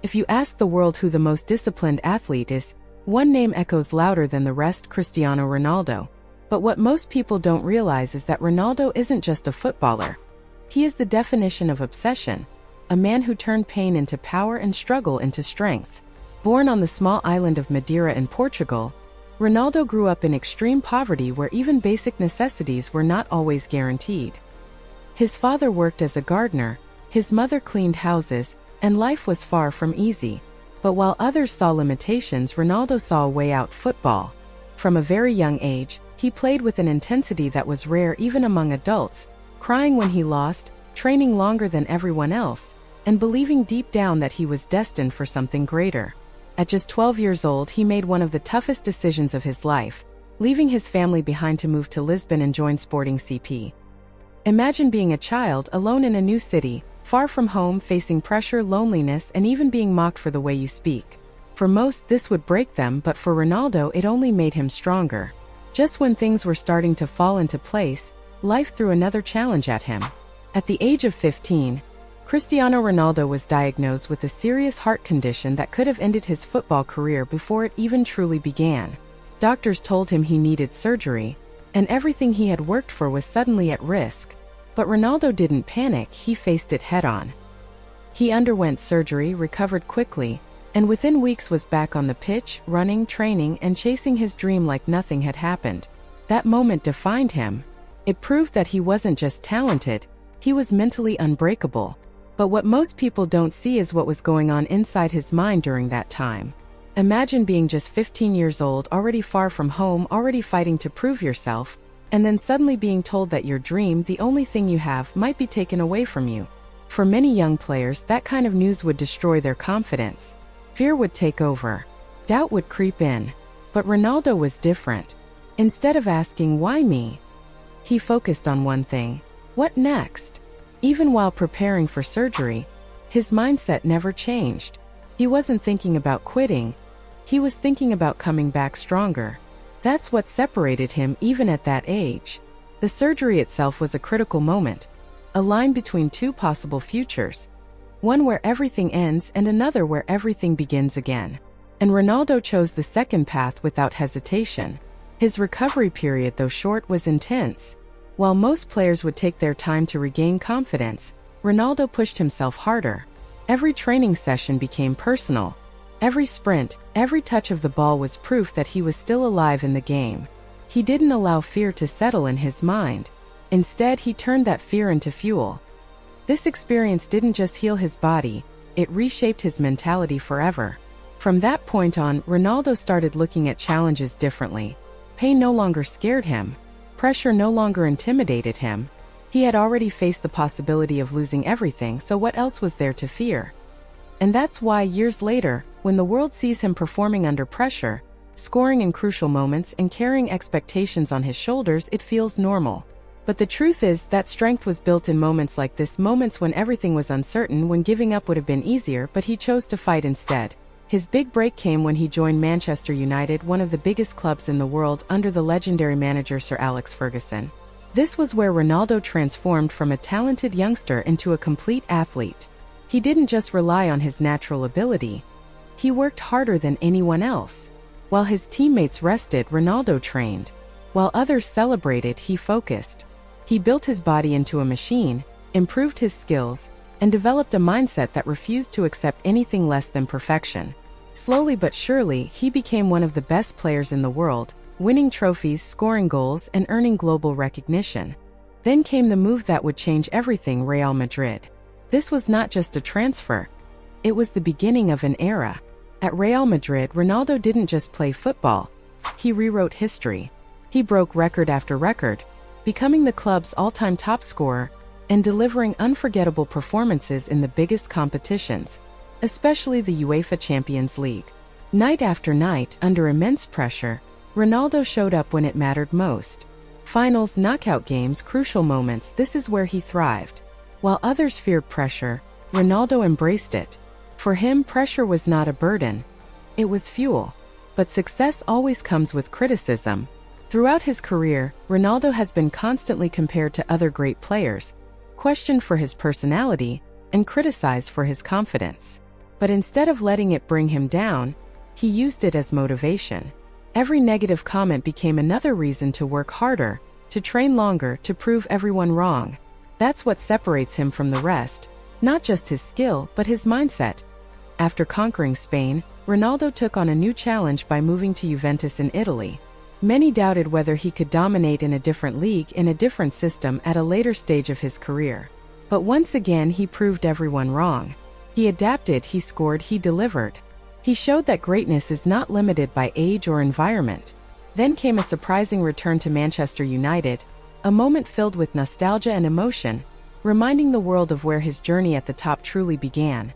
If you ask the world who the most disciplined athlete is, one name echoes louder than the rest: Cristiano Ronaldo. But what most people don't realize is that Ronaldo isn't just a footballer. He is the definition of obsession, a man who turned pain into power and struggle into strength. Born on the small island of Madeira in Portugal, Ronaldo grew up in extreme poverty where even basic necessities were not always guaranteed. His father worked as a gardener, his mother cleaned houses, and life was far from easy. But while others saw limitations, Ronaldo saw a way out: football. From a very young age, he played with an intensity that was rare even among adults, crying when he lost, training longer than everyone else, and believing deep down that he was destined for something greater. At just 12 years old, he made one of the toughest decisions of his life, leaving his family behind to move to Lisbon and join Sporting CP. Imagine being a child alone in a new city, far from home, facing pressure, loneliness, and even being mocked for the way you speak. For most, this would break them, but for Ronaldo, it only made him stronger. Just when things were starting to fall into place, life threw another challenge at him. At the age of 15, Cristiano Ronaldo was diagnosed with a serious heart condition that could have ended his football career before it even truly began. Doctors told him he needed surgery, and everything he had worked for was suddenly at risk. But Ronaldo didn't panic, he faced it head-on. He underwent surgery, recovered quickly, and within weeks was back on the pitch, running, training, and chasing his dream like nothing had happened. That moment defined him. It proved that he wasn't just talented, he was mentally unbreakable. But what most people don't see is what was going on inside his mind during that time. Imagine being just 15 years old, already far from home, already fighting to prove yourself, and then suddenly being told that your dream, the only thing you have, might be taken away from you. For many young players, that kind of news would destroy their confidence. Fear would take over. Doubt would creep in. But Ronaldo was different. Instead of asking, "Why me?" he focused on one thing: what next? Even while preparing for surgery, his mindset never changed. He wasn't thinking about quitting. He was thinking about coming back stronger. That's what separated him even at that age. The surgery itself was a critical moment, a line between two possible futures. One where everything ends and another where everything begins again. And Ronaldo chose the second path without hesitation. His recovery period, though short, was intense. While most players would take their time to regain confidence, Ronaldo pushed himself harder. Every training session became personal. Every sprint, every touch of the ball was proof that he was still alive in the game. He didn't allow fear to settle in his mind. Instead, he turned that fear into fuel. This experience didn't just heal his body, it reshaped his mentality forever. From that point on, Ronaldo started looking at challenges differently. Pain no longer scared him. Pressure no longer intimidated him. He had already faced the possibility of losing everything, so what else was there to fear? And that's why, years later, when the world sees him performing under pressure, scoring in crucial moments and carrying expectations on his shoulders, it feels normal. But the truth is that strength was built in moments like this, moments when everything was uncertain, when giving up would have been easier, but he chose to fight instead. His big break came when he joined Manchester United, one of the biggest clubs in the world, under the legendary manager Sir Alex Ferguson. This was where Ronaldo transformed from a talented youngster into a complete athlete. He didn't just rely on his natural ability. He worked harder than anyone else. While his teammates rested, Ronaldo trained. While others celebrated, he focused. He built his body into a machine, improved his skills, and developed a mindset that refused to accept anything less than perfection. Slowly but surely, he became one of the best players in the world, winning trophies, scoring goals, and earning global recognition. Then came the move that would change everything: Real Madrid. This was not just a transfer. It was the beginning of an era. At Real Madrid, Ronaldo didn't just play football. He rewrote history. He broke record after record, becoming the club's all-time top scorer and delivering unforgettable performances in the biggest competitions, especially the UEFA Champions League. Night after night, under immense pressure, Ronaldo showed up when it mattered most. Finals, knockout games, crucial moments, this is where he thrived. While others feared pressure, Ronaldo embraced it. For him, pressure was not a burden. It was fuel. But success always comes with criticism. Throughout his career, Ronaldo has been constantly compared to other great players, questioned for his personality, and criticized for his confidence. But instead of letting it bring him down, he used it as motivation. Every negative comment became another reason to work harder, to train longer, to prove everyone wrong. That's what separates him from the rest, not just his skill, but his mindset. After conquering Spain, Ronaldo took on a new challenge by moving to Juventus in Italy. Many doubted whether he could dominate in a different league, in a different system at a later stage of his career. But once again, he proved everyone wrong. He adapted, he scored, he delivered. He showed that greatness is not limited by age or environment. Then came a surprising return to Manchester United, a moment filled with nostalgia and emotion, reminding the world of where his journey at the top truly began.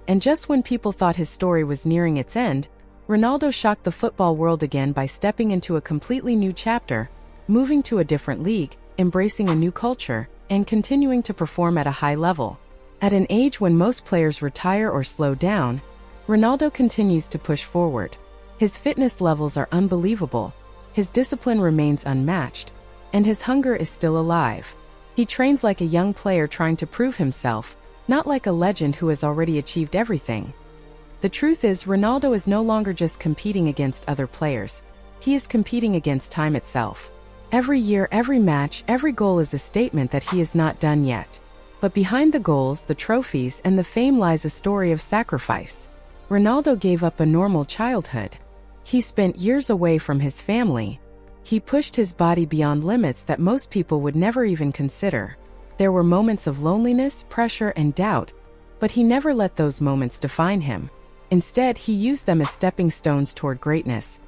And just when people thought his story was nearing its end, Ronaldo shocked the football world again by stepping into a completely new chapter, moving to a different league, embracing a new culture, and continuing to perform at a high level. At an age when most players retire or slow down, Ronaldo continues to push forward. His fitness levels are unbelievable, his discipline remains unmatched, and his hunger is still alive. He trains like a young player trying to prove himself, not like a legend who has already achieved everything. The truth is, Ronaldo is no longer just competing against other players. He is competing against time itself. Every year, every match, every goal is a statement that he is not done yet. But behind the goals, the trophies, and the fame lies a story of sacrifice. Ronaldo gave up a normal childhood. He spent years away from his family. He pushed his body beyond limits that most people would never even consider. There were moments of loneliness, pressure, and doubt, but he never let those moments define him. Instead, he used them as stepping stones toward greatness.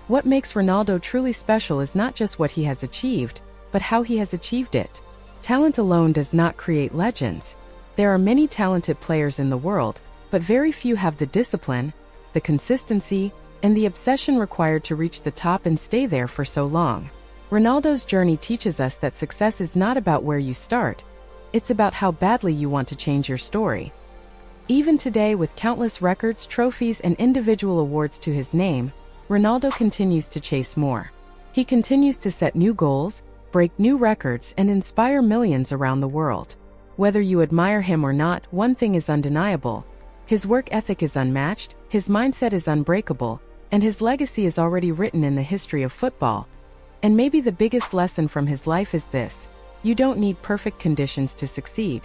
What makes Ronaldo truly special is not just what he has achieved, but how he has achieved it. Talent alone does not create legends. There are many talented players in the world, but very few have the discipline, the consistency, and the obsession required to reach the top and stay there for so long. Ronaldo's journey teaches us that success is not about where you start, it's about how badly you want to change your story. Even today, with countless records, trophies, and individual awards to his name, Ronaldo continues to chase more. He continues to set new goals, break new records, and inspire millions around the world. Whether you admire him or not, one thing is undeniable. His work ethic is unmatched, his mindset is unbreakable, and his legacy is already written in the history of football. And maybe the biggest lesson from his life is this: you don't need perfect conditions to succeed.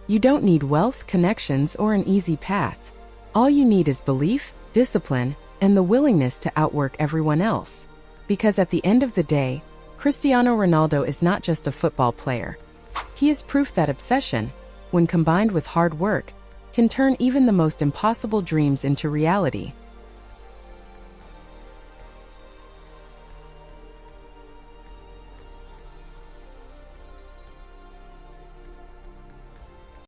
You don't need wealth, connections, or an easy path. All you need is belief, discipline, and the willingness to outwork everyone else. Because at the end of the day, Cristiano Ronaldo is not just a football player. He is proof that obsession, when combined with hard work, can turn even the most impossible dreams into reality.